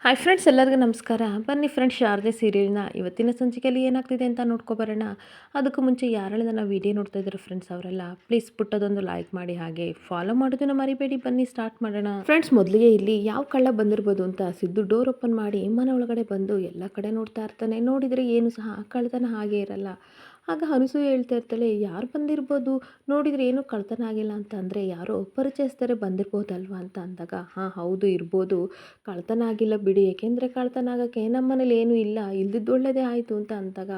Hi friends, ಎಲ್ಲರಿಗೂ ನಮಸ್ಕಾರ. ಬನ್ನಿ ಫ್ರೆಂಡ್ಸ್, ಶಾರದೆ ಸೀರಿಯಲ್ನ ಇವತ್ತಿನ ಸಂಚಿಕೆಯಲ್ಲಿ ಏನಾಗ್ತಿದೆ ಅಂತ ನೋಡ್ಕೊಬರೋಣ. ಅದಕ್ಕೂ ಮುಂಚೆ ಯಾರೆಲ್ಲ ನನ್ನ ವೀಡಿಯೋ ನೋಡ್ತಾ ಇದ್ದಾರೆ ಫ್ರೆಂಡ್ಸ್, ಅವರೆಲ್ಲ ಪ್ಲೀಸ್ ಪುಟ್ಟದೊಂದು ಲೈಕ್ ಮಾಡಿ, ಹಾಗೆ ಫಾಲೋ ಮಾಡೋದನ್ನು ಮರಿಬೇಡಿ. ಬನ್ನಿ ಸ್ಟಾರ್ಟ್ ಮಾಡೋಣ. ಫ್ರೆಂಡ್ಸ್, ಮೊದಲಿಗೆ ಇಲ್ಲಿ ಯಾವ ಕಳ್ಳ ಬಂದಿರ್ಬೋದು ಅಂತ ಸಿದ್ದು ಡೋರ್ ಓಪನ್ ಮಾಡಿ ಮನೆ ಒಳಗಡೆ ಬಂದು ಎಲ್ಲ ಕಡೆ ನೋಡ್ತಾ ಇರ್ತಾನೆ. ನೋಡಿದರೆ ಏನು ಸಹ ಕಳ್ಳತನ ಹಾಗೆ ಇರಲ್ಲ. ಆಗ ಅನಸೂಯ ಹೇಳ್ತಾ ಇರ್ತಾಳೆ, ಯಾರು ಬಂದಿರ್ಬೋದು, ನೋಡಿದರೆ ಏನೂ ಕಳ್ತನ ಆಗಿಲ್ಲ ಅಂತ. ಅಂದರೆ ಯಾರೋ ಪರಿಚಯಿಸ್ತಾರೆ ಬಂದಿರ್ಬೋದಲ್ವಾ ಅಂತ ಅಂದಾಗ, ಹಾಂ ಹೌದು ಇರ್ಬೋದು, ಕಳ್ತನ ಆಗಿಲ್ಲ ಬಿಡಿ, ಏಕೆಂದರೆ ಕಳ್ತನ ಆಗೋಕ್ಕೆ ನಮ್ಮ ಮನೇಲಿ ಏನೂ ಇಲ್ಲ, ಇಲ್ದಿದ್ದು ಒಳ್ಳೆಯದೇ ಆಯಿತು ಅಂತ ಅಂದಾಗ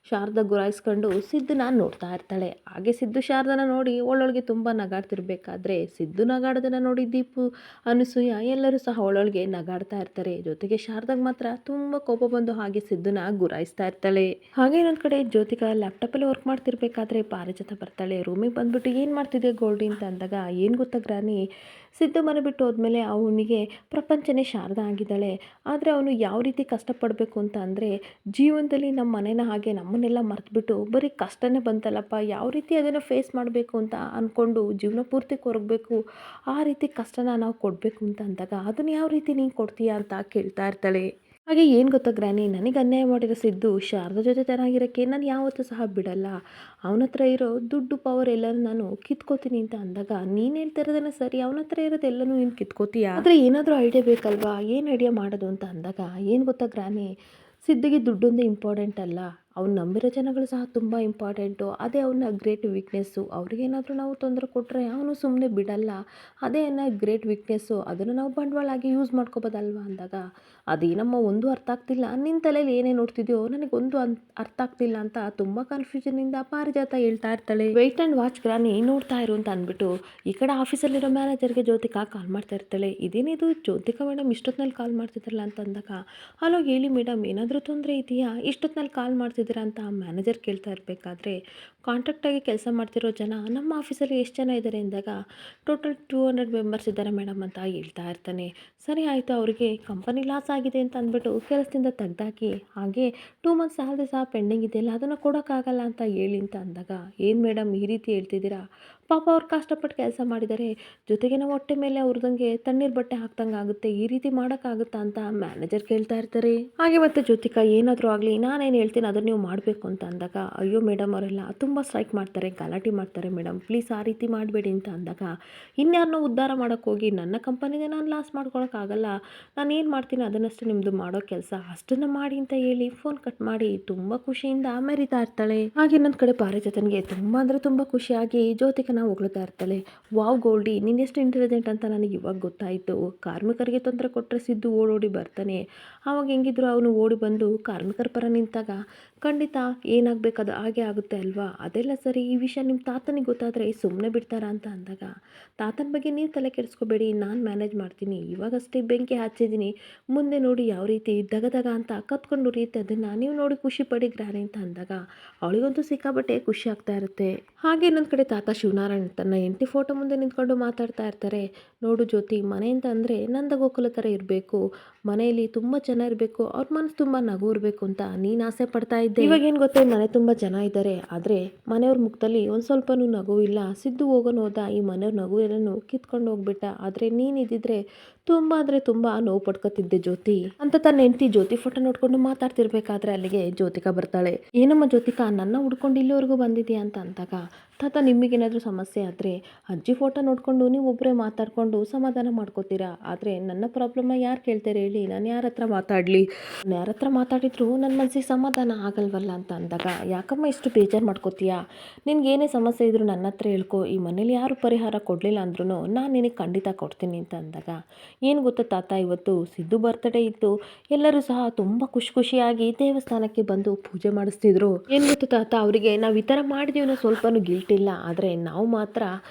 ಶಾರದಾ ಗುರಾಯಿಸ್ಕೊಂಡು ಸಿದ್ದನ ನೋಡ್ತಾ ಇರ್ತಾಳೆ. ಹಾಗೆ ಸಿದ್ದು ಶಾರದನ ನೋಡಿ ಒಳ್ಳೊಳಗೆ ತುಂಬ ನಗಾಡ್ತಿರ್ಬೇಕಾದ್ರೆ ಸಿದ್ದು ನಗಾಡೋದನ್ನು ನೋಡಿ ದೀಪು, ಅನಸೂಯ ಎಲ್ಲರೂ ಸಹ ಒಳ್ಳೊಳಗೆ ನಗಾಡ್ತಾ ಇರ್ತಾರೆ. ಜೊತೆಗೆ ಶಾರದಾಗ ಮಾತ್ರ ತುಂಬ ಕೋಪ ಬಂದು ಹಾಗೆ ಸಿದ್ದನ ಗುರಾಯಿಸ್ತಾ ಇರ್ತಾಳೆ. ಹಾಗೆ ಇನ್ನೊಂದು ಕಡೆ ಜ್ಯೋತಿಕಾ ಲ್ಯಾಪ್ಟಾಪಲ್ಲಿ ವರ್ಕ್ ಮಾಡ್ತಿರ್ಬೇಕಾದ್ರೆ ಪಾರಿಜಾತ ಬರ್ತಾಳೆ. ರೂಮಿಗೆ ಬಂದ್ಬಿಟ್ಟು ಏನು ಮಾಡ್ತಿದ್ದೆ ಗೋಲ್ಡಿ ಅಂತ ಅಂದಾಗ, ಏನು ಗೊತ್ತಾ ಗ್ರಾನಿ, ಸಿದ್ದು ಮನೆ ಬಿಟ್ಟು ಹೋದ್ಮೇಲೆ ಅವನಿಗೆ ಪ್ರಪಂಚನೇ ಶಾರದಾ ಆಗಿದ್ದಾಳೆ. ಆದರೆ ಅವನು ಯಾವ ರೀತಿ ಕಷ್ಟಪಡಬೇಕು ಅಂತ ಅಂದರೆ, ಜೀವನದಲ್ಲಿ ನಮ್ಮ ಮನೇನ ಹಾಗೆ ನಮ್ಮನ್ನೆಲ್ಲ ಮರೆತುಬಿಟ್ಟು ಬರೀ ಕಷ್ಟನೇ ಬಂತಲ್ಲಪ್ಪ, ಯಾವ ರೀತಿ ಅದನ್ನು ಫೇಸ್ ಮಾಡಬೇಕು ಅಂತ ಅಂದ್ಕೊಂಡು ಜೀವನ ಪೂರ್ತಿ ಕೊರಗಬೇಕು, ಆ ರೀತಿ ಕಷ್ಟನ ನಾವು ಕೊಡಬೇಕು ಅಂತ ಅಂದಾಗ ಅದನ್ನು ಯಾವ ರೀತಿ ನೀನು ಕೊಡ್ತೀಯಾ ಅಂತ ಕೇಳ್ತಾ ಇರ್ತಾಳೆ. ಹಾಗೆ ಏನು ಗೊತ್ತಾ ಗ್ರಾನಿ, ನನಗೆ ಅನ್ಯಾಯ ಮಾಡಿರೋ ಸಿದ್ದು ಶಾರದಾ ಜೊತೆ ಚೆನ್ನಾಗಿರೋಕ್ಕೆ ನಾನು ಯಾವತ್ತೂ ಸಹ ಬಿಡಲ್ಲ. ಅವನ ಹತ್ರ ಇರೋ ದುಡ್ಡು ಪವರ್ ಎಲ್ಲನೂ ನಾನು ಕಿತ್ಕೋತೀನಿ ಅಂತ ಅಂದಾಗ, ನೀನು ಹೇಳ್ತಾ ಇರೋದನ್ನ ಸರಿ, ಅವನ ಹತ್ರ ಇರೋದೆಲ್ಲನೂ ನೀನು ಕಿತ್ಕೋತೀಯಾ, ಆದರೆ ಏನಾದರೂ ಐಡಿಯಾ ಬೇಕಲ್ವಾ, ಏನು ಐಡಿಯಾ ಮಾಡೋದು ಅಂತ ಅಂದಾಗ, ಏನು ಗೊತ್ತಾ ಗ್ರಾನಿ, ಸಿದ್ಧಿಗೆ ದುಡ್ಡೊಂದೇ ಇಂಪಾರ್ಟೆಂಟ್ ಅಲ್ಲ, ಅವ್ನು ನಂಬಿರೋ ಜನಗಳು ಸಹ ತುಂಬ ಇಂಪಾರ್ಟೆಂಟು. ಅದೇ ಅವನ ಗ್ರೇಟ್ ವೀಕ್ನೆಸ್ಸು. ಅವ್ರಿಗೇನಾದರೂ ನಾವು ತೊಂದರೆ ಕೊಟ್ಟರೆ ಅವನು ಸುಮ್ಮನೆ ಬಿಡಲ್ಲ. ಅದೇ ಅವನ ಗ್ರೇಟ್ ವೀಕ್ನೆಸ್ಸು, ಅದನ್ನು ನಾವು ಬಂಡವಾಳ ಆಗಿ ಯೂಸ್ ಮಾಡ್ಕೋಬೋದಲ್ವಾ ಅಂದಾಗ, ಅದೇನಮ್ಮ ಒಂದು ಅರ್ಥ ಆಗ್ತಿಲ್ಲ, ನಿನ್ನ ತಲೆಯಲ್ಲಿ ಏನೇ ನೋಡ್ತಿದ್ಯೋ ನನಗೊಂದು ಅರ್ಥ ಆಗ್ತಿಲ್ಲ ಅಂತ ತುಂಬ ಕನ್ಫ್ಯೂಷನಿಂದ ಪಾರಿಜಾತ ಹೇಳ್ತಾ ಇರ್ತಾಳೆ. ವೆಯ್ಟ್ ಆ್ಯಂಡ್ ವಾಚ್ ಗ್ರಾನಿ, ನೋಡ್ತಾ ಇರು ಅಂತ ಅಂದ್ಬಿಟ್ಟು ಈ ಕಡೆ ಆಫೀಸಲ್ಲಿರೋ ಮ್ಯಾನೇಜರ್ಗೆ ಜ್ಯೋತಿಕಾ ಕಾಲ್ ಮಾಡ್ತಾ ಇರ್ತಾಳೆ. ಇದೇನಿದು ಜ್ಯೋತಿಕಾ ಮೇಡಮ್ ಇಷ್ಟೊತ್ತಿನಲ್ಲಿ ಕಾಲ್ ಮಾಡ್ತಿದ್ರಲ್ಲ ಅಂತ ಅಂದಾಗ, ಹಲೋ ಹೇಳಿ ಮೇಡಮ್, ಏನಾದರೂ ತೊಂದರೆ ಇದೆಯಾ, ಇಷ್ಟೊತ್ತಿನಲ್ಲಿ ಕಾಲ್ ಮಾಡ್ತಿದ್ದೀರಾ ಅಂತ ಮ್ಯಾನೇಜರ್ ಕೇಳ್ತಾ ಇರಬೇಕಾದ್ರೆ, ಕಾಂಟ್ರಾಕ್ಟಾಗಿ ಕೆಲಸ ಮಾಡ್ತಿರೋ ಜನ ನಮ್ಮ ಆಫೀಸಲ್ಲಿ ಎಷ್ಟು ಜನ ಇದ್ದಾರೆ ಅಂದಾಗ, ಟೋಟಲ್ 200 ಮೆಂಬರ್ಸ್ ಇದ್ದಾರೆ ಮೇಡಮ್ ಅಂತ ಹೇಳ್ತಾ ಇರ್ತಾನೆ. ಸರಿ ಆಯಿತು, ಅವರಿಗೆ ಕಂಪನಿ ಲಾಸ್ ಆಗಿದೆ ಅಂತ ಅಂದ್ಬಿಟ್ಟು ಕೆಲಸದಿಂದ ತೆಗ್ದಾಕಿ, ಹಾಗೆ 2 ಮಂತ್ಸ್ ಸ್ಯಾಲ್ರಿ ಸಹ ಪೆಂಡಿಂಗ್ ಇದೆಯಲ್ಲ, ಅದನ್ನು ಕೊಡೋಕ್ಕಾಗಲ್ಲ ಅಂತ ಹೇಳಿ ಅಂತ ಅಂದಾಗ, ಏನು ಮೇಡಮ್ ಈ ರೀತಿ ಹೇಳ್ತಿದ್ದೀರಾ, ಪಾಪ ಅವ್ರು ಕಷ್ಟಪಟ್ಟು ಕೆಲಸ ಮಾಡಿದ್ದಾರೆ, ಜೊತೆಗೆ ನಾವು ಹೊಟ್ಟೆ ಮೇಲೆ ಅವ್ರದಂಗೆ ತಣ್ಣೀರು ಬಟ್ಟೆ ಹಾಕ್ದಂಗೆ ಆಗುತ್ತೆ, ಈ ರೀತಿ ಮಾಡೋಕ್ಕಾಗುತ್ತಾ ಅಂತ ಮ್ಯಾನೇಜರ್ ಕೇಳ್ತಾ ಇರ್ತಾರೆ. ಹಾಗೆ ಮತ್ತೆ ಜ್ಯೋತಿಕಾ, ಏನಾದರೂ ಆಗಲಿ ನಾನೇನು ಹೇಳ್ತೀನಿ ಅದನ್ನು ನೀವು ಮಾಡಬೇಕು ಅಂತ ಅಂದಾಗ, ಅಯ್ಯೋ ಮೇಡಮ್ ಅವರೆಲ್ಲ ತುಂಬ ಸ್ಟ್ರೈಕ್ ಮಾಡ್ತಾರೆ, ಗಲಾಟೆ ಮಾಡ್ತಾರೆ ಮೇಡಮ್, ಪ್ಲೀಸ್ ಆ ರೀತಿ ಮಾಡಬೇಡಿ ಅಂತ ಅಂದಾಗ, ಇನ್ಯಾರನ್ನೋ ಉದ್ಧಾರ ಮಾಡೋಕ್ಕೋಗಿ ನನ್ನ ಕಂಪನಿಗೆ ನಾನು ಲಾಸ್ ಮಾಡ್ಕೊಳಕ್ಕಾಗಲ್ಲ, ನಾನು ಏನು ಮಾಡ್ತೀನಿ ಅದನ್ನಷ್ಟು ನಿಮ್ಮದು ಮಾಡೋ ಕೆಲಸ, ಅಷ್ಟನ್ನು ಮಾಡಿ ಅಂತ ಹೇಳಿ ಫೋನ್ ಕಟ್ ಮಾಡಿ ತುಂಬ ಖುಷಿಯಿಂದ ಮೆರಿತಾ ಇರ್ತಾಳೆ. ಹಾಗೆ ಇನ್ನೊಂದು ಕಡೆ ಪಾರಿಜಾತನಿಗೆ ತುಂಬ ಅಂದರೆ ತುಂಬ ಖುಷಿಯಾಗಿ ಜ್ಯೋತಿಕನ ಹೊಗಳ್ತಾ ಇರ್ತಾಳೆ. ವಾವ್ ಗೋಲ್ಡಿ, ನೀನು ಎಷ್ಟು ಇಂಟೆಲಿಜೆಂಟ್ ಅಂತ ನನಗೆ ಇವಾಗ ಗೊತ್ತಾಯಿತು, ಕಾರ್ಮಿಕರಿಗೆ ತೊಂದರೆ ಕೊಟ್ಟರೆ ಸಿದ್ದು ಓಡೋಡಿ ಬರ್ತಾನೆ, ಆವಾಗ ಹೆಂಗಿದ್ರು ಅವನು ಓಡಿ ಬಂದು ಕಾರ್ಮಿಕರ ಪರ ನಿಂತಾಗ ಖಂಡಿತ ಏನಾಗಬೇಕು ಅದು ಹಾಗೆ ಆಗುತ್ತೆ ಅಲ್ವಾ, ಅದೆಲ್ಲ ಸರಿ, ಈ ವಿಷಯ ನಿಮ್ಮ ತಾತನಿಗೆ ಗೊತ್ತಾದರೆ ಸುಮ್ಮನೆ ಬಿಡ್ತಾರಾ ಅಂತ ಅಂದಾಗ, ತಾತನ ಬಗ್ಗೆ ನೀವು ತಲೆ ಕೆಡಿಸ್ಕೋಬೇಡಿ, ನಾನು ಮ್ಯಾನೇಜ್ ಮಾಡ್ತೀನಿ, ಇವಾಗಷ್ಟೇ ಬೆಂಕಿ ಹಚ್ಚಿದ್ದೀನಿ, ಮುಂದೆ ನೋಡಿ ಯಾವ ರೀತಿ ದಗದಗ ಅಂತ ಕತ್ಕೊಂಡು ಉರಿಯುತ್ತೆ, ಅದನ್ನು ನೀವು ನೋಡಿ ಖುಷಿ ಪಡಿ ಗ್ರಾನಿ ಅಂತ ಅಂದಾಗ, ಅವಳಿಗಂತೂ ಸಿಕ್ಕಾಬಟ್ಟೆ ಖುಷಿ ಆಗ್ತಾ ಇರುತ್ತೆ. ಹಾಗೆ ಇನ್ನೊಂದು ಕಡೆ ತಾತ ಶಿವನಾರಾಯಣ್ ತನ್ನ ಹೆಂಡತಿ ಫೋಟೋ ಮುಂದೆ ನಿಂತ್ಕೊಂಡು ಮಾತಾಡ್ತಾ ಇರ್ತಾರೆ. ನೋಡು ಜ್ಯೋತಿ, ಮನೆ ಅಂತ ಅಂದರೆ ನಂದ ಗೋಕುಲ ಥರ ಇರಬೇಕು, ಮನೆಯಲ್ಲಿ ತುಂಬ ಜನ ಇರಬೇಕು, ಅವ್ರ ಮನಸ್ಸು ತುಂಬ ನಗು ಇರಬೇಕು ಅಂತ ನೀನು ಆಸೆ ಪಡ್ತಾ ಇದ್ದೆ. ಇವಾಗ ಏನು ಗೊತ್ತೇ, ಮನೆ ತುಂಬ ಜನ ಇದ್ದಾರೆ, ಆದರೆ ಮನೆಯವ್ರ ಮುಖದಲ್ಲಿ ಒಂದು ಸ್ವಲ್ಪನೂ ನಗು ಇಲ್ಲ. ಸಿದ್ದು ಹೋದ ಈ ಮನೆಯವ್ರ ನಗು ಎಲ್ಲನೂ ಕಿತ್ಕೊಂಡು ಹೋಗ್ಬಿಟ್ಟ, ಆದರೆ ನೀನಿದ್ದಿದ್ರೆ ತುಂಬ ಅಂದರೆ ತುಂಬ ನೋವು ಪಡ್ಕೊತಿದ್ದೆ ಜ್ಯೋತಿ ಅಂತ ತನ್ನ ಹೆಂಡತಿ ಜ್ಯೋತಿ ಫೋಟೋ ನೋಡ್ಕೊಂಡು ಮಾತಾಡ್ತಿರ್ಬೇಕಾದ್ರೆ ಅಲ್ಲಿಗೆ ಜ್ಯೋತಿಕಾ ಬರ್ತಾಳೆ. ಏನಮ್ಮ ಜ್ಯೋತಿಕಾ, ನನ್ನ ಹುಡ್ಕೊಂಡು ಇಲ್ಲಿವರೆಗೂ ಬಂದಿದ್ಯಾ ಅಂತ ಅಂದಾಗ, ತಾತ ನಿಮಗೇನಾದರೂ ಸಮಸ್ಯೆ ಆದರೆ ಅಜ್ಜಿ ಫೋಟೋ ನೋಡಿಕೊಂಡು ನೀವು ಒಬ್ಬರೇ ಮಾತಾಡಿಕೊಂಡು ಸಮಾಧಾನ ಮಾಡ್ಕೋತೀರಾ, ಆದರೆ ನನ್ನ ಪ್ರಾಬ್ಲಮ್ನ ಯಾರು ಕೇಳ್ತಾರೆ ಹೇಳಿ, ನಾನು ಯಾರ ಹತ್ರ ಮಾತಾಡಲಿ, ನಾನು ಯಾರ ಹತ್ರ ಮಾತಾಡಿದ್ರು ನನ್ನ ಮನಸ್ಸಿಗೆ ಸಮಾಧಾನ ಆಗಲ್ವಲ್ಲ ಅಂತ ಅಂದಾಗ, ಯಾಕಮ್ಮ ಇಷ್ಟು ಬೇಜಾರು ಮಾಡ್ಕೋತೀಯಾ, ನಿನಗೇನೇ ಸಮಸ್ಯೆ ಇದ್ದರೂ ನನ್ನ ಹತ್ರ ಹೇಳ್ಕೊ, ಈ ಮನೇಲಿ ಯಾರು ಪರಿಹಾರ ಕೊಡಲಿಲ್ಲ ಅಂದ್ರೂ ನಾನು ನಿನಗೆ ಖಂಡಿತ ಕೊಡ್ತೀನಿ ಅಂತ ಅಂದಾಗ, ಏನು ಗೊತ್ತಾ ತಾತ, ಇವತ್ತು ಸಿದ್ದು ಬರ್ತ್ಡೇ ಇತ್ತು, ಎಲ್ಲರೂ ಸಹ ತುಂಬ ಖುಷಿಯಾಗಿ ದೇವಸ್ಥಾನಕ್ಕೆ ಬಂದು ಪೂಜೆ ಮಾಡಿಸ್ತಿದ್ರು. ಏನು ಗೊತ್ತಾ ತಾತ, ಅವರಿಗೆ ನಾವು ಈ ಥರ ಮಾಡಿದೀವಿ ಅನ್ನೋ ಸ್ವಲ್ಪನೂ ಗಿಲ್ಟ್ ಇಲ್ಲ, ಆದರೆ ನಾವು ಮಾತ್ರ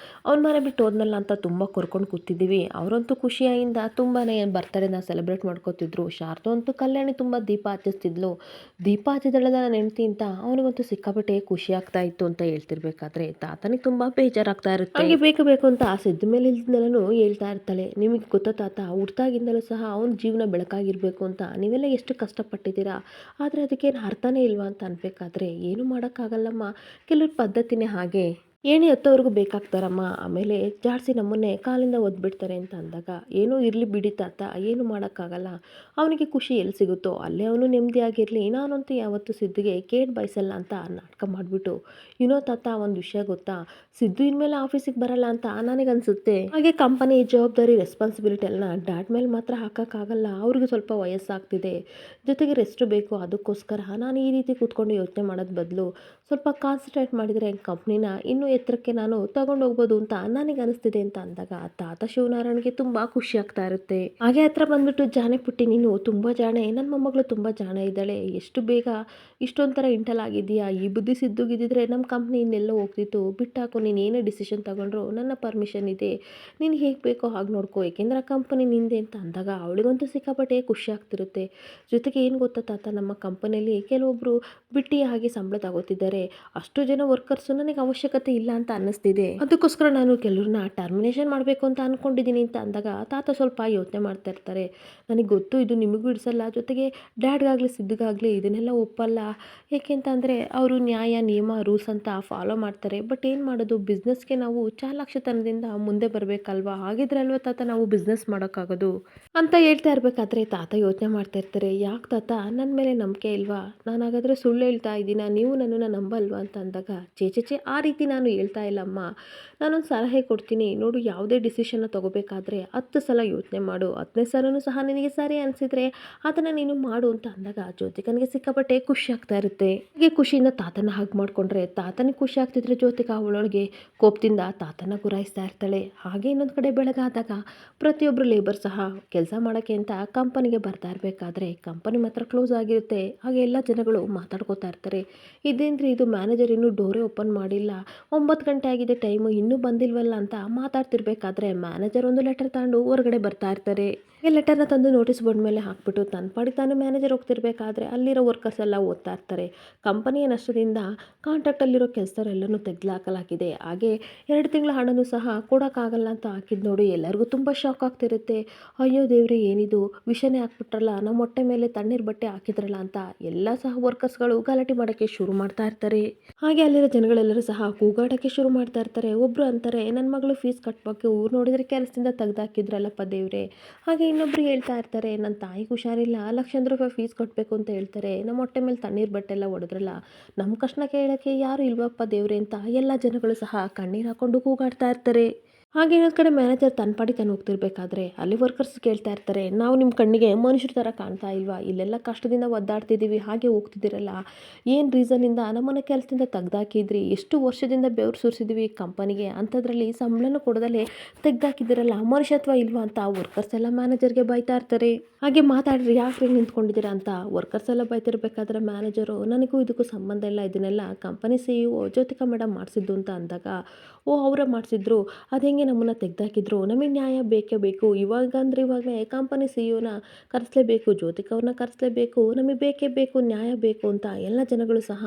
ಅವ್ನ ಮನೆ ಬಿಟ್ಟು ಹೋದ್ನಲ್ಲ ಅಂತ ತುಂಬ ಕೊರ್ಕೊಂಡು ಕೂತಿದ್ದೀವಿ. ಅವರಂತೂ ಖುಷಿಯಿಂದ ತುಂಬಾ ಬರ್ತ್ಡೇನ ಸೆಲೆಬ್ರೇಟ್ ಮಾಡ್ಕೋತಿದ್ರು. ಶಾರದಾ ಅಂತೂ ಕಲ್ಯಾಣಿ ತುಂಬ ದೀಪ ಹಚ್ಚಿಸ್ತಿದ್ಲು, ದೀಪ ಹಚ್ಚಿದಳದ ನನ್ನ ಹೆಂಡ್ತಿ ಅಂತ ಅವನಿಗಂತೂ ಸಿಕ್ಕಾಪಟ್ಟೆ ಖುಷಿ ಆಗ್ತಾ ಇತ್ತು ಅಂತ ಹೇಳ್ತಿರ್ಬೇಕಾದ್ರೆ ತಾತನಿಗೆ ತುಂಬ ಬೇಜಾರಾಗ್ತಾ ಇರುತ್ತೆ. ಹಾಗೆ ಬೇಕು ಬೇಕು ಅಂತ ಸಿದ್ದ ಮೇಲೆ ಇಲ್ದಿದ್ದೆಲ್ಲನೂ ಹೇಳ್ತಾ ಇರ್ತಾಳೆ. ನಿಮಗೆ ಗೊತ್ತಾ ತಾತ, ಹುಟ್ಟಾಗಿಂದಲೂ ಸಹ ಅವ್ನ ಜೀವನ ಬೆಳಕಾಗಿರಬೇಕು ಅಂತ ನೀವೆಲ್ಲ ಎಷ್ಟು ಕಷ್ಟಪಟ್ಟಿದ್ದೀರಾ, ಆದರೆ ಅದಕ್ಕೇನು ಅರ್ಥನೇ ಇಲ್ವಾ ಅಂತ ಅನ್ಬೇಕಾದ್ರೆ, ಏನು ಮಾಡೋಕ್ಕಾಗಲ್ಲಮ್ಮ, ಕೆಲವ್ರ ಪದ್ಧತಿನೇ ಹಾಗೆ. ಏಣಿ ಹತ್ತೋವರೆಗೂ ಬೇಕಾಗ್ತಾರಮ್ಮ. ಆಮೇಲೆ ಜಾಡ್ಸಿ ನಮ್ಮನ್ನೇ ಕಾಲಿಂದ ಒದ್ಬಿಡ್ತಾರೆ ಅಂತ ಅಂದಾಗ, ಏನೋ ಇರಲಿ ಬಿಡಿ ತಾತ, ಏನು ಮಾಡೋಕ್ಕಾಗಲ್ಲ. ಅವನಿಗೆ ಖುಷಿ ಎಲ್ಲಿ ಸಿಗುತ್ತೋ ಅಲ್ಲೇ ಅವನು ನೆಮ್ಮದಿಯಾಗಿರಲಿ. ನಾನಂತೂ ಯಾವತ್ತೂ ಸಿದ್ದುಗೆ ಕೇಡ್ ಬಯಸಲ್ಲ ಅಂತ ನಾಟಕ ಮಾಡಿಬಿಟ್ಟು, ತಾತ ಒಂದು ವಿಷಯ ಗೊತ್ತಾ, ಸಿದ್ದು ಇನ್ಮೇಲೆ ಆಫೀಸಿಗೆ ಬರಲ್ಲ ಅಂತ ನನಗನ್ಸುತ್ತೆ. ಹಾಗೆ ಕಂಪನಿ ಜವಾಬ್ದಾರಿ ರೆಸ್ಪಾನ್ಸಿಬಿಲಿಟಿ ಎಲ್ಲ ಡ್ಯಾಡ್ ಮೇಲೆ ಮಾತ್ರ ಹಾಕೋಕ್ಕಾಗಲ್ಲ. ಅವ್ರಿಗೆ ಸ್ವಲ್ಪ ವಯಸ್ಸಾಗ್ತಿದೆ, ಜೊತೆಗೆ ರೆಸ್ಟ್ ಬೇಕು. ಅದಕ್ಕೋಸ್ಕರ ನಾನು ಈ ರೀತಿ ಕೂತ್ಕೊಂಡು ಯೋಚನೆ ಮಾಡೋದು ಬದಲು ಸ್ವಲ್ಪ ಕಾನ್ಸಂಟ್ರೇಟ್ ಮಾಡಿದರೆ ಕಂಪ್ನಿನ ಇನ್ನೂ ಎತ್ತರಕ್ಕೆ ನಾನು ತಗೊಂಡೋಗ್ಬೋದು ಅಂತ ನನಗೆ ಅನಿಸ್ತಿದೆ ಅಂತ ಅಂದಾಗ ತಾತ ಶಿವನಾರಾಯಣ್ಗೆ ತುಂಬ ಖುಷಿ ಆಗ್ತಾ ಇರುತ್ತೆ. ಹಾಗೆ ಹತ್ರ ಬಂದ್ಬಿಟ್ಟು, ಜಾಣೆ ಪುಟ್ಟಿ ನೀನು ತುಂಬ ಜಾಣೆ, ನನ್ನ ಮೊಮ್ಮಗಳು ತುಂಬ ಜಾಣೆ ಇದ್ದಾಳೆ, ಎಷ್ಟು ಬೇಗ ಇಷ್ಟೊಂಥರ ಇಂಟಲ್ ಆಗಿದೆಯಾ, ಈ ಬುದ್ಧಿ ಸಿದ್ದುಗಿದ್ದಿದ್ರೆ ನಮ್ಮ ಕಂಪ್ನಿ ಇನ್ನೆಲ್ಲೋ ಹೋಗ್ತಿತ್ತು. ಬಿಟ್ಟಾಕು, ನೀನು ಏನೇ ಡಿಸಿಷನ್ ತಗೊಂಡ್ರು ನನ್ನ ಪರ್ಮಿಷನ್ ಇದೆ, ನೀನು ಹೇಗೆ ಬೇಕೋ ಹಾಗೆ ನೋಡ್ಕೋ, ಏಕೆಂದ್ರೆ ಆ ಕಂಪನಿ ನಿಂದೆ ಅಂತ ಅಂದಾಗ ಅವಳಿಗಂತೂ ಸಿಕ್ಕಾಪಟ್ಟೆ ಖುಷಿ ಆಗ್ತಿರುತ್ತೆ. ಜೊತೆಗೆ ಏನು ಗೊತ್ತಾ ತಾತ, ನಮ್ಮ ಕಂಪನಿಯಲ್ಲಿ ಕೆಲವೊಬ್ಬರು ಬಿಟ್ಟಿ ಹಾಗೆ ಸಂಬಳ ತಗೋತಿದ್ದಾರೆ, ಅಷ್ಟು ಜನ ವರ್ಕರ್ಸು ನನಗೆ ಅವಶ್ಯಕತೆ ಇಲ್ಲ ಅಂತ ಅನ್ನಿಸ್ತಿದೆ. ಅದಕ್ಕೋಸ್ಕರ ನಾನು ಕೆಲವ್ರನ್ನ ಟರ್ಮಿನೇಷನ್ ಮಾಡಬೇಕು ಅಂತ ಅಂದ್ಕೊಂಡಿದ್ದೀನಿ ಅಂತ ಅಂದಾಗ ತಾತ ಸ್ವಲ್ಪ ಯೋಚನೆ ಮಾಡ್ತಾ ಇರ್ತಾರೆ. ನನಗೆ ಗೊತ್ತು ಇದು ನಿಮಗೂ ಇಡಿಸಲ್ಲ, ಜೊತೆಗೆ ಡ್ಯಾಡ್ಗಾಗಲಿ ಸಿದ್ದುಗಾಗಲಿ ಇದನ್ನೆಲ್ಲ ಒಪ್ಪಲ್ಲ. ಏಕೆಂತಂದರೆ ಅವರು ನ್ಯಾಯ ನಿಯಮ ರೂಲ್ಸ್ ಅಂತ ಫಾಲೋ ಮಾಡ್ತಾರೆ. ಬಟ್ ಏನು ಮಾಡೋದು, ಬಿಸ್ನೆಸ್ಗೆ ನಾವು ಚಾಲಾಕ್ಷತನದಿಂದ ಮುಂದೆ ಬರಬೇಕಲ್ವಾ, ಹಾಗಿದ್ರೆ ಅಲ್ವಾ ತಾತ ನಾವು ಬಿಸ್ನೆಸ್ ಮಾಡೋಕ್ಕಾಗೋದು ಅಂತ ಹೇಳ್ತಾ ಇರಬೇಕಾದ್ರೆ ತಾತ ಯೋಚನೆ ಮಾಡ್ತಾ ಇರ್ತಾರೆ. ಯಾಕೆ ತಾತ, ನನ್ನ ಮೇಲೆ ನಂಬಿಕೆ ಇಲ್ವಾ, ನಾನು ಹಾಗಾದರೆ ಸುಳ್ಳು ಹೇಳ್ತಾ ಇದ್ದೀನ, ನೀವು ನನ್ನನ್ನು ನಂಬಲ್ವಾ ಅಂತ ಅಂದಾಗ, ಚೇಚೆ ಆ ರೀತಿ ನಾನು ಹೇಳ್ತಾ ಇಲ್ಲಮ್ಮ, ನಾನೊಂದು ಸಲಹೆ ಕೊಡ್ತೀನಿ ನೋಡು, ಯಾವುದೇ ಡಿಸಿಷನ್ನ ತೊಗೋಬೇಕಾದ್ರೆ 10 ಸಲ ಯೋಚನೆ ಮಾಡು, 10ನೇ ಸಲನೂ ಸಹ ನಿನಗೆ ಸರಿ ಅನಿಸಿದ್ರೆ ಅದನ್ನು ನೀನು ಮಾಡು ಅಂತ ಅಂದಾಗ ಜ್ಯೋತಿಕನಿಗೆ ಸಿಕ್ಕಾಪಟ್ಟೆ ಖುಷಿ ಆಗ್ತಾ ಇರುತ್ತೆ. ಹಾಗೆ ಖುಷಿಯಿಂದ ತಾತನ ಹಾಗೆ ಮಾಡಿಕೊಂಡ್ರೆ ತಾತನಿಗೆ ಖುಷಿ ಆಗ್ತಿದ್ರೆ ಜ್ಯೋತಿಕ ಅವಳೊಳಗೆ ಕೋಪದಿಂದ ತಾತನ ಗುರಾಯಿಸ್ತಾ ಇರ್ತಾಳೆ. ಹಾಗೆ ಇನ್ನೊಂದು ಕಡೆ ಬೆಳಗಾದಾಗ ಪ್ರತಿಯೊಬ್ಬರು ಲೇಬರ್ ಸಹ ಕೆಲಸ ಮಾಡೋಕ್ಕೆ ಅಂತ ಕಂಪನಿಗೆ ಬರ್ತಾ ಇರಬೇಕಾದ್ರೆ ಕಂಪನಿ ಮಾತ್ರ ಕ್ಲೋಸ್ ಆಗಿರುತ್ತೆ. ಹಾಗೆ ಎಲ್ಲ ಜನಗಳು ಮಾತಾಡ್ಕೋತಾ ಇರ್ತಾರೆ, ಇದೇನ್ರಿ ಇದು ಮ್ಯಾನೇಜರ್ ಇನ್ನೂ ಡೋರೇ ಓಪನ್ ಮಾಡಿಲ್ಲ, 9 ಗಂಟೆ ಆಗಿದೆ ಟೈಮು, ಇನ್ನೂ ಬಂದಿಲ್ವಲ್ಲ ಅಂತ ಮಾತಾಡ್ತಿರ್ಬೇಕಾದ್ರೆ ಮ್ಯಾನೇಜರ್ ಒಂದು ಲೆಟರ್ ತಗೊಂಡು ಹೊರಗಡೆ ಬರ್ತಾ ಇರ್ತಾರೆ. ಈ ಲೆಟರ್ನ ತಂದು ನೋಟಿಸ್ ಬೋರ್ಡ್ ಮೇಲೆ ಹಾಕ್ಬಿಟ್ಟು ತನ್ನ ಪಾಡಿಗೆ ತಾನು ಮ್ಯಾನೇಜರ್ ಹೋಗ್ತಿರ್ಬೇಕಾದ್ರೆ ಅಲ್ಲಿರೋ ವರ್ಕರ್ಸ್ ಎಲ್ಲ ಓದ್ತಾ ಇರ್ತಾರೆ. ಕಂಪನಿಯ ನಷ್ಟದಿಂದ ಕಾಂಟ್ರಾಕ್ಟಲ್ಲಿರೋ ಕೆಲಸದವರೆಲ್ಲನೂ ತೆಗೆದುಹಾಕಲಾಗಿದೆ, ಹಾಗೆ 2 ತಿಂಗಳ ಹಣನೂ ಸಹ ಕೊಡೋಕ್ಕಾಗಲ್ಲ ಅಂತ ಹಾಕಿದ್ದು ನೋಡಿ ಎಲ್ಲರಿಗೂ ತುಂಬ ಶಾಕ್ ಆಗ್ತಿರುತ್ತೆ. ಅಯ್ಯೋ ದೇವ್ರೆ, ಏನಿದು ವಿಷನೇ ಹಾಕ್ಬಿಟ್ರಲ್ಲ, ನಮ್ಮ ಹೊಟ್ಟೆ ಮೇಲೆ ತಣ್ಣೀರು ಬಟ್ಟೆ ಹಾಕಿದ್ರಲ್ಲ ಅಂತ ಎಲ್ಲ ಸಹ ವರ್ಕರ್ಸ್ಗಳು ಗಲಾಟೆ ಮಾಡೋಕ್ಕೆ ಶುರು ಮಾಡ್ತಾ ಇರ್ತಾರೆ. ಹಾಗೆ ಅಲ್ಲಿರೋ ಜನಗಳೆಲ್ಲರೂ ಸಹ ಕೂಗಾಡೋಕ್ಕೆ ಶುರು ಮಾಡ್ತಾ ಇರ್ತಾರೆ. ಒಬ್ಬರು ಅಂತಾರೆ, ನನ್ನ ಮಗಳು ಫೀಸ್ ಕಟ್ಟಬೇಕು, ಊರು ನೋಡಿದರೆ ಕೆಲಸದಿಂದ ತೆಗೆದಾಕಿದ್ರಲ್ಲಪ್ಪ ದೇವ್ರೆ. ಹಾಗೆ ಇನ್ನೊಬ್ರು ಹೇಳ್ತಾ ಇರ್ತಾರೆ, ನನ್ನ ತಾಯಿಗೆ ಹುಷಾರಿಲ್ಲ, ಲಕ್ಷಾಂತರ ರೂಪಾಯಿ ಫೀಸ್ ಕಟ್ಟಬೇಕು ಅಂತ ಹೇಳ್ತಾರೆ, ನಮ್ಮ ಹೊಟ್ಟೆ ಮೇಲೆ ತಣ್ಣೀರು ಬಟ್ಟೆ ಎಲ್ಲ ಹೊಡೆದ್ರಲ್ಲ, ನಮ್ಮ ಕಷ್ಟನ ಕೇಳೋಕ್ಕೆ ಯಾರು ಇಲ್ವಪ್ಪ ದೇವ್ರೆ ಅಂತ ಎಲ್ಲ ಜನಗಳು ಸಹ ಕಣ್ಣೀರು ಹಾಕೊಂಡು ಕೂಗಾಡ್ತಾ ಇರ್ತಾರೆ. ಹಾಗೆ ಇನ್ನೊಂದು ಕಡೆ ಮ್ಯಾನೇಜರ್ ತನ್ನ ಪಾಡಿಗೆ ತಾನು ಹೋಗ್ತಿರ್ಬೇಕಾದ್ರೆ ಅಲ್ಲಿ ವರ್ಕರ್ಸ್ ಕೇಳ್ತಾ ಇರ್ತಾರೆ, ನಾವು ನಿಮ್ಮ ಕಣ್ಣಿಗೆ ಮನುಷ್ಯರ ಥರ ಕಾಣ್ತಾ ಇಲ್ವಾ, ಇಲ್ಲೆಲ್ಲ ಕಷ್ಟದಿಂದ ಒದ್ದಾಡ್ತಿದ್ದೀವಿ, ಹಾಗೆ ಹೋಗ್ತಿದ್ದೀರಲ್ಲ, ಏನು ರೀಸನ್ನಿಂದ ನಮ್ಮನ್ನು ಕೆಲಸದಿಂದ ತೆಗ್ದಾಕಿದ್ರಿ, ಎಷ್ಟು ವರ್ಷದಿಂದ ಬೆವರು ಸುರಿಸಿದ್ವಿ ಕಂಪನಿಗೆ, ಅಂಥದ್ರಲ್ಲಿ ಸಂಬಳನೂ ಕೊಡದಲ್ಲೇ ತೆಗ್ದಾಕಿದ್ದೀರಲ್ಲ, ಮನುಷ್ಯತ್ವ ಇಲ್ವಾ ಅಂತ ವರ್ಕರ್ಸ್ ಎಲ್ಲ ಮ್ಯಾನೇಜರ್ಗೆ ಬೈತಾ ಇರ್ತಾರೆ. ಹಾಗೆ ಮಾತಾಡ್ರಿ, ಯಾಕೆ ನಿಂತ್ಕೊಂಡಿದ್ದೀರಾ ಅಂತ ವರ್ಕರ್ಸ್ ಎಲ್ಲ ಬೈತಿರ್ಬೇಕಾದ್ರೆ ಮ್ಯಾನೇಜರು, ನನಗೂ ಇದಕ್ಕೂ ಸಂಬಂಧ ಇಲ್ಲ, ಇದನ್ನೆಲ್ಲ ಕಂಪನಿ CEO ಜ್ಯೋತಿಕಾ ಮೇಡಮ್ ಮಾಡಿಸಿದ್ದು ಅಂತ ಅಂದಾಗ, ಓ ಅವರೇ ಮಾಡಿಸಿದ್ರು, ಅದು ಹೆಂಗೆ ನಮ್ಮನ್ನು ತೆಗೆದಾಕಿದ್ರು, ನಮಗೆ ನ್ಯಾಯ ಬೇಕೇ ಬೇಕು, ಇವಾಗಲೇ ಕಂಪನಿ CEOನ ಕರೆಸಲೇಬೇಕು, ಜ್ಯೋತಿಕಾ ಅವ್ರನ್ನ ಕರೆಸಲೇಬೇಕು, ನಮಗೆ ಬೇಕೇ ಬೇಕು, ನ್ಯಾಯ ಬೇಕು ಅಂತ ಎಲ್ಲ ಜನಗಳು ಸಹ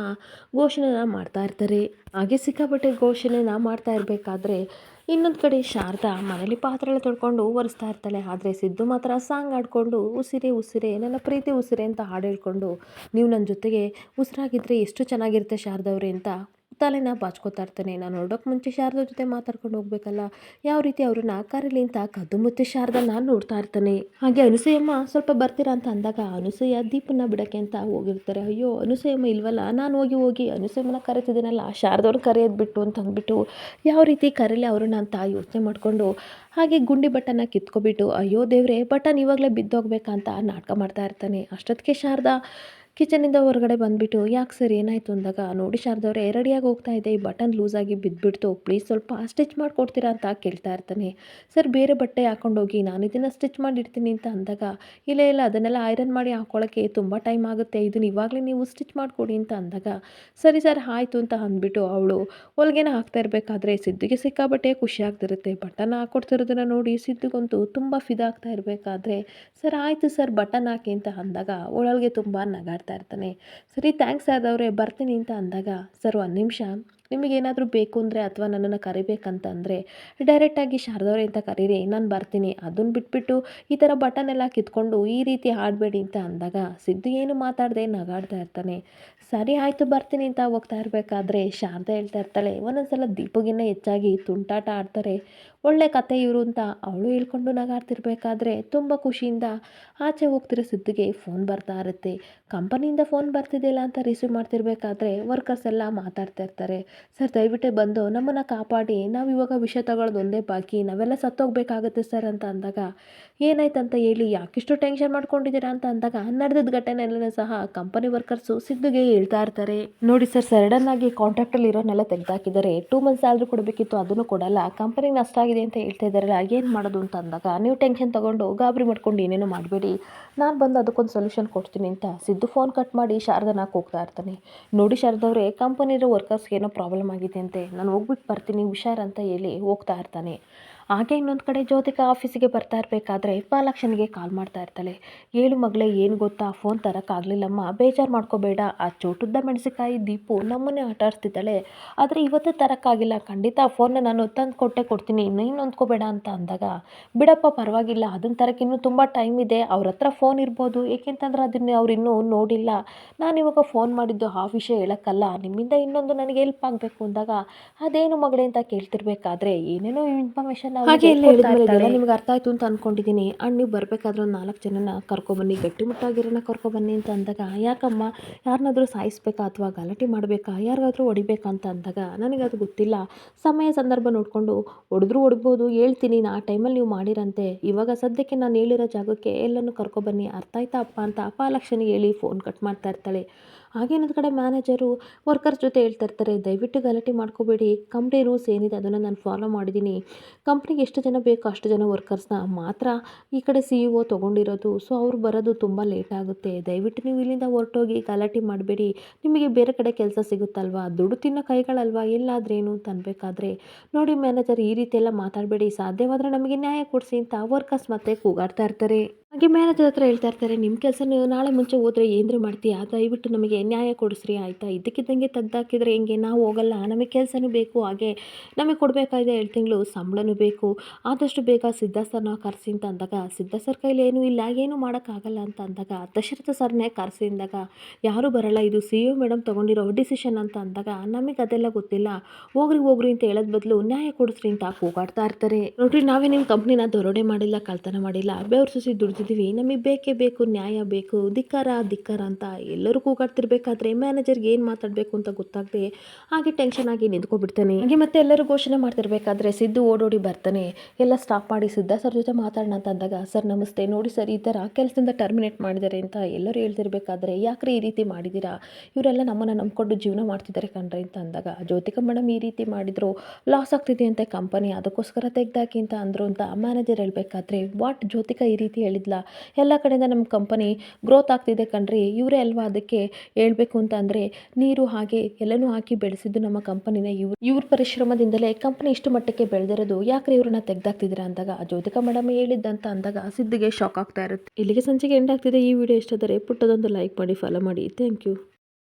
ಘೋಷಣೆನ ಮಾಡ್ತಾ ಇರ್ತಾರೆ. ಹಾಗೆ ಸಿಕ್ಕಾಪಟ್ಟೆ ಘೋಷಣೆನ ಮಾಡ್ತಾ ಇರಬೇಕಾದ್ರೆ ಇನ್ನೊಂದು ಕಡೆ ಶಾರದಾ ಮನೇಲಿ ಪಾತ್ರೆ ಎಲ್ಲ ತೊಳ್ಕೊಂಡು ಒರೆಸ್ತಾ ಇರ್ತಾಳೆ. ಆದರೆ ಸಿದ್ದು ಮಾತ್ರ ಸಾಂಗ್ ಆಡಿಕೊಂಡು ಉಸಿರೇ ಉಸಿರೇ ನನ್ನ ಪ್ರೀತಿ ಉಸಿರೇ ಅಂತ ಹಾಡು ಹೇಳ್ಕೊಂಡು, ನೀವು ನನ್ನ ಜೊತೆಗೆ ಉಸಿರಾಗಿದ್ದರೆ ಎಷ್ಟು ಚೆನ್ನಾಗಿರುತ್ತೆ ಶಾರದವ್ರೆ ಅಂತ ತಲೆನ ಬಾಚ್ಕೋತಾ ಇರ್ತಾನೆ. ನಾನು ಹೊರಡೋಕೆ ಮುಂಚೆ ಶಾರದಾ ಜೊತೆ ಮಾತಾಡ್ಕೊಂಡು ಹೋಗ್ಬೇಕಲ್ಲ, ಯಾವ ರೀತಿ ಅವ್ರನ್ನ ಕರೀಲಿ ಅಂತ ಕದ್ದು ಮುಚ್ಚಿ ಶಾರದಾನ ನೋಡ್ತಾ ಇರ್ತಾನೆ. ಹಾಗೆ ಅನುಸೂಯಮ್ಮ ಸ್ವಲ್ಪ ಬರ್ತೀರಾ ಅಂತ ಅಂದಾಗ ಅನುಸೂಯ ದೀಪನ್ನ ಬಿಡೋಕ್ಕೆ ಅಂತ ಹೋಗಿರ್ತಾರೆ. ಅಯ್ಯೋ ಅನುಸೂಯಮ್ಮ ಇಲ್ವಲ್ಲ, ನಾನು ಹೋಗಿ ಅನುಸೂಯಮ್ಮನ ಕರಿತಿದ್ದೀನಲ್ಲ, ಶಾರದವ್ರನ್ನ ಕರೆಯೋದು ಬಿಟ್ಟು ಅಂತ ಅಂದ್ಬಿಟ್ಟು ಯಾವ ರೀತಿ ಕರೀಲಿ ಅವ್ರನ್ನ ಅಂತ ಯೋಚನೆ ಮಾಡಿಕೊಂಡು ಹಾಗೆ ಗುಂಡಿ ಬಟನ್ನ ಕಿತ್ಕೊಬಿಟ್ಟು, ಅಯ್ಯೋ ದೇವ್ರೆ ಬಟನ್ ಇವಾಗಲೇ ಬಿದ್ದೋಗ್ಬೇಕಾ ಅಂತ ನಾಟಕ ಮಾಡ್ತಾ ಇರ್ತಾನೆ. ಅಷ್ಟೊತ್ತಿಗೆ ಶಾರದಾ ಕಿಚನಿಂದ ಹೊರಗಡೆ ಬಂದುಬಿಟ್ಟು, ಯಾಕೆ ಸರ್ ಏನಾಯಿತು ಅಂದಾಗ, ನೋಡಿ ಶಾರದವ್ರೆ ರೆಡಿಯಾಗಿ ಹೋಗ್ತಾ ಇದೆ, ಈ ಬಟನ್ ಲೂಸಾಗಿ ಬಿದ್ದುಬಿಡ್ತು, ಪ್ಲೀಸ್ ಸ್ವಲ್ಪ ಸ್ಟಿಚ್ ಮಾಡಿಕೊಡ್ತೀರಾ ಅಂತ ಕೇಳ್ತಾ ಇರ್ತಾನೆ. ಸರ್ ಬೇರೆ ಬಟ್ಟೆ ಹಾಕೊಂಡೋಗಿ ನಾನು ಇದನ್ನು ಸ್ಟಿಚ್ ಮಾಡಿಡ್ತೀನಿ ಅಂತ ಅಂದಾಗ, ಇಲ್ಲ ಅದನ್ನೆಲ್ಲ ಐರನ್ ಮಾಡಿ ಹಾಕ್ಕೊಳ್ಳೋಕ್ಕೆ ತುಂಬ ಟೈಮ್ ಆಗುತ್ತೆ, ಇದನ್ನು ಇವಾಗಲೇ ನೀವು ಸ್ಟಿಚ್ ಮಾಡಿಕೊಡಿ ಅಂತ ಅಂದಾಗ, ಸರಿ ಸರ್ ಆಯಿತು ಅಂತ ಅಂದ್ಬಿಟ್ಟು ಅವಳು ಹೊಲಿಗೆನ ಹಾಕ್ತಾ ಇರಬೇಕಾದ್ರೆ ಸಿದ್ದಿಗೆ ಸಿಕ್ಕಾಬಟ್ಟೆ ಖುಷಿ ಆಗ್ತಿರುತ್ತೆ. ಬಟನ್ ಹಾಕ್ಕೊಡ್ತಿರೋದನ್ನ ನೋಡಿ ಸಿದ್ದಿಗಂತೂ ತುಂಬ ಫಿದಾಗ್ತಾ ಇರಬೇಕಾದ್ರೆ, ಸರ್ ಆಯಿತು ಸರ್ ಬಟನ್ ಹಾಕಿ ಅಂತ ಅಂದಾಗ ಒಳಗೆ ತುಂಬ ನಗಾಡ್ತಾ ಇರ್ತಾನೆ. ಸರಿ ಥ್ಯಾಂಕ್ಸ್ ಆದವ್ರೆ ಬರ್ತೀನಿ ಅಂತ ಅಂದಾಗ, ಸರ್ ಒಂದು ನಿಮಿಷ ನಿಮಗೇನಾದರೂ ಬೇಕು ಅಂದರೆ ಅಥವಾ ನನ್ನನ್ನು ಕರಿಬೇಕಂತ ಅಂದರೆ ಡೈರೆಕ್ಟಾಗಿ ಶಾರದವ್ರೆ ಅಂತ ಕರೀರಿ, ನಾನು ಬರ್ತೀನಿ. ಅದನ್ನು ಬಿಟ್ಬಿಟ್ಟು ಈ ಥರ ಬಟನ್ ಎಲ್ಲ ಕಿತ್ಕೊಂಡು ಈ ರೀತಿ ಆಡಬೇಡಿ ಅಂತ ಅಂದಾಗ ಸಿದ್ದು ಏನು ಮಾತಾಡದೆ ನಗಾಡ್ತಾ ಇರ್ತಾನೆ. ಸರಿ ಆಯಿತು ಬರ್ತೀನಿ ಅಂತ ಹೋಗ್ತಾ ಇರಬೇಕಾದ್ರೆ ಶಾರದಾ ಹೇಳ್ತಾ ಇರ್ತಾಳೆ, ಒಂದೊಂದ್ಸಲ ದೀಪಗಿನ್ನ ಹೆಚ್ಚಾಗಿ ತುಂಟಾಟ ಆಡ್ತಾರೆ, ಒಳ್ಳೆ ಕತೆ ಇವರು ಅಂತ ಅವಳು ಹೇಳ್ಕೊಂಡು ನಗಾಡ್ತಿರ್ಬೇಕಾದ್ರೆ ತುಂಬ ಖುಷಿಯಿಂದ ಆಚೆ ಹೋಗ್ತಿರೋ ಸಿದ್ದಿಗೆ ಫೋನ್ ಬರ್ತಾ ಇರುತ್ತೆ. ಕಂಪನಿಯಿಂದ ಫೋನ್ ಬರ್ತಿದ್ದಿಲ್ಲ ಅಂತ ರಿಸೀವ್ ಮಾಡ್ತಿರ್ಬೇಕಾದ್ರೆ ವರ್ಕರ್ಸ್ ಎಲ್ಲ ಮಾತಾಡ್ತಾ ಇರ್ತಾರೆ. ಸರ್ ದಯವಿಟ್ಟು ಬಂದು ನಮ್ಮನ್ನು ಕಾಪಾಡಿ, ನಾವು ಇವಾಗ ವಿಷಯ ತಗೊಳ್ಳೋದು ಒಂದೇ ಬಾಕಿ, ನಾವೆಲ್ಲ ಸತ್ತೋಗ್ಬೇಕಾಗುತ್ತೆ ಸರ್ ಅಂತ ಅಂದಾಗ ಏನಾಯ್ತಂತ ಹೇಳಿ, ಯಾಕಿಷ್ಟು ಟೆನ್ಷನ್ ಮಾಡ್ಕೊಂಡಿದ್ದೀರಾ ಅಂತ ಅಂದಾಗ ನಡೆದಿದ್ದ ಘಟನೆಯಲ್ಲೂ ಸಹ ಕಂಪನಿ ವರ್ಕರ್ಸು ಸಿದ್ದುಗೆ ಹೇಳ್ತಾ ಇರ್ತಾರೆ. ನೋಡಿ ಸರ್, ಸಡನ್ನಾಗಿ ಕಾಂಟ್ರಾಕ್ಟಲ್ಲಿ ಇರೋನೆಲ್ಲ ತೆಗೆದಾಕಿದ್ದಾರೆ, 2 ಮಂತ್ಸ್ ಸ್ಯಾಲ್ರಿ ಕೊಡಬೇಕಿತ್ತು, ಅದನ್ನು ಕೊಡಲ್ಲ, ಕಂಪನಿಗೆ ನಷ್ಟ ಆಗಿದೆ ಅಂತ ಹೇಳ್ತಾ ಇದ್ದಾರಲ್ಲ, ಏನು ಮಾಡೋದು ಅಂತ ಅಂದಾಗ ನೀವು ಟೆನ್ಷನ್ ತೊಗೊಂಡು ಗಾಬರಿ ಮಾಡ್ಕೊಂಡು ಏನೇನೋ ಮಾಡಬೇಡಿ, ನಾನು ಬಂದು ಅದಕ್ಕೊಂದು ಸೊಲ್ಯೂಷನ್ ಕೊಡ್ತೀನಿ ಅಂತ ಸಿದ್ದು ಫೋನ್ ಕಟ್ ಮಾಡಿ ಶಾರದನ ಹೋಗ್ತಾ ಇರ್ತಾನೆ. ನೋಡಿ ಶಾರದವ್ರೆ, ಕಂಪನಿರೋ ವರ್ಕರ್ಸ್ಗೆ ಏನೋ ಪ್ರಾಬ್ಲಮ್ ಆಗಿದೆ ಅಂತೆ, ನಾನು ಹೋಗ್ಬಿಟ್ಟು ಬರ್ತೀನಿ ಹುಷಾರ್ ಅಂತ ಹೇಳಿ ಹೋಗ್ತಾ ಇರ್ತಾನೆ. ಹಾಗೆ ಇನ್ನೊಂದು ಕಡೆ ಜ್ಯೋತಿಕಾ ಆಫೀಸಿಗೆ ಬರ್ತಾ ಇರಬೇಕಾದ್ರೆ ಪಾಲಾಕ್ಷನಿಗೆ ಕಾಲ್ ಮಾಡ್ತಾ ಇರ್ತಾಳೆ. ಹೇಳು ಮಗಳೇ, ಏನು ಗೊತ್ತಾ, ಫೋನ್ ತರೋಕ್ಕಾಗಲಿಲ್ಲಮ್ಮ, ಬೇಜಾರು ಮಾಡ್ಕೋಬೇಡ, ಆ ಚೋಟುದ್ದ ಮೆಣಸಿಕಾಯಿ ದೀಪು ನಮ್ಮನ್ನೇ ಆಟ ಆಡ್ತಿದ್ದಾಳೆ, ಆದರೆ ಇವತ್ತು ತರೋಕ್ಕಾಗಿಲ್ಲ, ಖಂಡಿತ ಆ ಫೋನ್ನ ನಾನು ತಂದು ಕೊಡ್ತೀನಿ, ನೀನು ಹೊಂದ್ಕೋಬೇಡ ಅಂತ ಅಂದಾಗ, ಬಿಡಪ್ಪ ಪರವಾಗಿಲ್ಲ, ಅದನ್ನು ತರಕ್ಕೆ ಇನ್ನೂ ತುಂಬ ಟೈಮ್ ಇದೆ, ಅವ್ರ ಹತ್ರ ಫೋನ್ ಇರ್ಬೋದು, ಏಕೆಂತಂದ್ರೆ ಅದನ್ನು ಅವ್ರು ಇನ್ನೂ ನೋಡಿಲ್ಲ, ನಾನಿವಾಗ ಫೋನ್ ಮಾಡಿದ್ದು ಆ ವಿಷಯ ಹೇಳೋಕ್ಕಲ್ಲ, ನಿಮ್ಮಿಂದ ಇನ್ನೊಂದು ನನಗೆ ಹೆಲ್ಪ್ ಆಗಬೇಕು ಅಂದಾಗ, ಅದೇನು ಮಗಳೇ ಅಂತ ಕೇಳ್ತಿರ್ಬೇಕಾದ್ರೆ ಏನೇನೋ ಇನ್ಫಾರ್ಮೇಷನ್ ಹಾಗೆ ಎಲ್ಲ ಹೇಳಿದ್ಮೇಲೆ ನಿಮ್ಗೆ ಅರ್ಥ ಆಯಿತು ಅಂತ ಅಂದ್ಕೊಂಡಿದ್ದೀನಿ. ಆ್ಯಂಡ್ ನೀವು ಬರಬೇಕಾದ್ರೆ ಒಂದು 4 ಜನನ ಕರ್ಕೊಬನ್ನಿ, ಗಟ್ಟಿಮುಟ್ಟಾಗಿರೋನ ಕರ್ಕೊಬನ್ನಿ ಅಂತ ಅಂದಾಗ, ಯಾಕಮ್ಮ, ಯಾರನ್ನಾದರೂ ಸಾಯಿಸ್ಬೇಕಾ ಅಥವಾ ಗಲಾಟೆ ಮಾಡಬೇಕಾ, ಯಾರಿಗಾದ್ರೂ ಹೊಡಿಬೇಕಾ ಅಂತ ಅಂದಾಗ, ನನಗದು ಗೊತ್ತಿಲ್ಲ, ಸಮಯ ಸಂದರ್ಭ ನೋಡಿಕೊಂಡು ಹೊಡ್ಬೋದು, ಹೇಳ್ತೀನಿ, ಆ ಟೈಮಲ್ಲಿ ನೀವು ಮಾಡಿರಂತೆ, ಇವಾಗ ಸದ್ಯಕ್ಕೆ ನಾನು ಹೇಳಿರೋ ಜಾಗಕ್ಕೆ ಎಲ್ಲನೂ ಕರ್ಕೊಬನ್ನಿ, ಅರ್ಥ ಆಯ್ತಾ ಅಪ್ಪ ಅಂತ ಪಾಲಾಕ್ಷನಿಗೆ ಹೇಳಿ ಫೋನ್ ಕಟ್ ಮಾಡ್ತಾ ಇರ್ತಾಳೆ. ಹಾಗೆ ಇನ್ನೊಂದು ಕಡೆ ಮ್ಯಾನೇಜರು ವರ್ಕರ್ಸ್ ಜೊತೆ ಹೇಳ್ತಾ ಇರ್ತಾರೆ, ದಯವಿಟ್ಟು ಗಲಾಟೆ ಮಾಡ್ಕೋಬೇಡಿ, ಕಂಪ್ನಿ ರೂಲ್ಸ್ ಏನಿದೆ ಅದನ್ನು ನಾನು ಫಾಲೋ ಮಾಡಿದ್ದೀನಿ, ಕಂಪ್ನಿಗೆ ಎಷ್ಟು ಜನ ಬೇಕೋ ಅಷ್ಟು ಜನ ವರ್ಕರ್ಸ್ನ ಮಾತ್ರ ಈ ಕಡೆ CEO ತೊಗೊಂಡಿರೋದು, ಸೊ ಅವ್ರು ಬರೋದು ತುಂಬ ಲೇಟ್ ಆಗುತ್ತೆ, ದಯವಿಟ್ಟು ನೀವು ಇಲ್ಲಿಂದ ಹೊರಟೋಗಿ ಗಲಾಟೆ ಮಾಡಬೇಡಿ, ನಿಮಗೆ ಬೇರೆ ಕಡೆ ಕೆಲಸ ಸಿಗುತ್ತಲ್ವಾ, ದುಡ್ಡು ತಿನ್ನೋ ಕೈಗಳಲ್ವಾ, ಎಲ್ಲಾದ್ರೇನು ಅಂತ ಅನ್ಬೇಕಾದ್ರೆ, ನೋಡಿ ಮ್ಯಾನೇಜರ್, ಈ ರೀತಿ ಎಲ್ಲ ಮಾತಾಡಬೇಡಿ, ಸಾಧ್ಯವಾದರೆ ನಮಗೆ ನ್ಯಾಯ ಕೊಡಿಸಿ ಅಂತ ವರ್ಕರ್ಸ್ ಮತ್ತೆ ಕೂಗಾಡ್ತಾ ಇರ್ತಾರೆ. ಹಾಗೆ ಮ್ಯಾನೇಜರ್ ಹತ್ರ ಹೇಳ್ತಾ ಇರ್ತಾರೆ, ನಿಮ್ಮ ಕೆಲಸ ನೀವು ನಾಳೆ ಮುಂಚೆ ಹೋದರೆ ಏನ್ರಿ ಮಾಡ್ತೀಯಾ, ದಯವಿಟ್ಟು ನಮಗೆ ನ್ಯಾಯ ಕೊಡಿಸ್ರಿ ಆಯಿತಾ, ಇದ್ದಕ್ಕಿದ್ದಂಗೆ ತೆಗ್ದಾಕಿದ್ರೆ ಹೆಂಗೆ, ನಾವು ಹೋಗಲ್ಲ, ನಮಗೆ ಕೆಲಸನೂ ಬೇಕು, ಹಾಗೆ ನಮಗೆ ಕೊಡಬೇಕಾಗಿದೆ 7 ತಿಂಗಳು ಸಂಬಳನೂ ಬೇಕು, ಆದಷ್ಟು ಬೇಗ ಸಿದ್ಧ ಸರ್ನ ಕರೆಸಿ ಅಂತ ಅಂದಾಗ, ಸಿದ್ಧ ಸರ್ ಕೈಲಿ ಏನೂ ಇಲ್ಲ, ಏನೂ ಮಾಡೋಕ್ಕಾಗಲ್ಲ ಅಂತ ಅಂದಾಗ, ದಶರಥ ಸರ್ನೇ ಕರೆಸಿ ಅಂದಾಗ, ಯಾರೂ ಬರಲ್ಲ, ಇದು CEO ಮೇಡಮ್ ತೊಗೊಂಡಿರೋ ಡಿಸಿಷನ್ ಅಂತ ಅಂದಾಗ, ನಮಗೆ ಅದೆಲ್ಲ ಗೊತ್ತಿಲ್ಲ, ಹೋಗ್ರಿ ಅಂತ ಹೇಳೋದ್ ಬದಲು ನ್ಯಾಯ ಕೊಡಿಸ್ರಿ ಅಂತ ಕೂಗಾಡ್ತಾ ಇರ್ತಾರೆ. ನೋಡ್ರಿ, ನಾವೇ ನಿಮ್ಮ ಕಂಪ್ನಿನ ದರೋಡೆ ಮಾಡಿಲ್ಲ, ಕಳ್ತನ ಮಾಡಿಲ್ಲ, ಬೆವ್ರು ಸುಸಿ ದುಡ್ದಿದ್ದೀವಿ, ನಮಗೆ ಬೇಕೇ ಬೇಕು, ನ್ಯಾಯ ಬೇಕು, ಧಿಕ್ಕಾರ ಅಂತ ಎಲ್ಲರೂ ಕೂಗಾಡ್ತಿರ್ಬೇಕಾದ್ರೆ ಮ್ಯಾನೇಜರ್ಗೆ ಏನು ಮಾತಾಡಬೇಕು ಅಂತ ಗೊತ್ತಾಗದೆ ಹಾಗೆ ಟೆನ್ಷನ್ ಆಗಿ ನಿಂತ್ಕೊಬಿಡ್ತಾನೆ. ಹಾಗೆ ಮತ್ತೆ ಎಲ್ಲರೂ ಘೋಷಣೆ ಮಾಡ್ತಿರ್ಬೇಕಾದ್ರೆ ಸಿದ್ದು ಓಡೋಡಿ ಬರ್ತಾನೆ. ಎಲ್ಲ ಸ್ಟಾಪ್ ಮಾಡಿ ಸಿದ್ಧ ಸರ್ ಜೊತೆ ಮಾತಾಡೋಣ ಅಂತ ಅಂದಾಗ, ಸರ್ ನಮಸ್ತೆ, ನೋಡಿ ಸರ್ ಈ ಥರ ಕೆಲಸದಿಂದ ಟರ್ಮಿನೇಟ್ ಮಾಡಿದ್ದಾರೆ ಅಂತ ಎಲ್ಲರೂ ಹೇಳ್ತಿರ್ಬೇಕಾದ್ರೆ, ಯಾಕ್ರಿ ಈ ರೀತಿ ಮಾಡಿದ್ದೀರಾ, ಇವರೆಲ್ಲ ನಮ್ಮನ್ನು ನಂಬ್ಕೊಂಡು ಜೀವನ ಮಾಡ್ತಿದ್ದಾರೆ ಕಣ್ರಿ ಅಂತ ಅಂದಾಗ, ಜ್ಯೋತಿಕಾ ಮೇಡಮ್ ಈ ರೀತಿ ಮಾಡಿದ್ರು, ಲಾಸ್ ಆಗ್ತಿದೆ ಅಂತ ಕಂಪನಿ, ಅದಕ್ಕೋಸ್ಕರ ತೆಗ್ದಾಕಿ ಅಂತ ಅಂದರು ಅಂತ ಮ್ಯಾನೇಜರ್ ಹೇಳಬೇಕಾದ್ರೆ, ವಾಟ್, ಜ್ಯೋತಿಕಾ ಈ ರೀತಿ ಹೇಳಿದ್ಲ, ಎಲ್ಲ ಕಡೆಯಿಂದ ನಮ್ಮ ಕಂಪನಿ ಗ್ರೋತ್ ಆಗ್ತಿದೆ ಕಣ್ರಿ, ಇವರೇ ಅಲ್ವಾ ಅದಕ್ಕೆ ಹೇಳ್ಬೇಕು ಅಂತ ಅಂದರೆ, ನೀರು ಹಾಗೆ ಎಲ್ಲನೂ ಹಾಕಿ ಬೆಳೆಸಿದ್ದು ನಮ್ಮ ಕಂಪನಿನ, ಇವ್ರ ಪರಿಶ್ರಮದಿಂದಲೇ ಕಂಪನಿ ಇಷ್ಟು ಮಟ್ಟಕ್ಕೆ ಬೆಳೆದಿರೋದು, ಯಾಕ್ರಿ ಇವ್ರನ್ನ ತೆಗ್ದಾಕ್ತಿದ್ದೀರಾ ಅಂದಾಗ, ಜ್ಯೋತಿಕಾ ಮೇಡಮ್ ಹೇಳಿದ್ದಂತ ಅಂದಾಗ ಸಿದ್ದಿಗೆ ಶಾಕ್ ಆಗ್ತಾ ಇರುತ್ತೆ. ಇಲ್ಲಿಗೆ ಸಂಚಿಕೆ ಎಂಡ್ ಆಗ್ತಿದೆ. ಈ ವಿಡಿಯೋ ಇಷ್ಟ ಆದರೆ ಪುಟ್ಟದೊಂದು ಲೈಕ್ ಮಾಡಿ, ಫಾಲೋ ಮಾಡಿ. Thank you.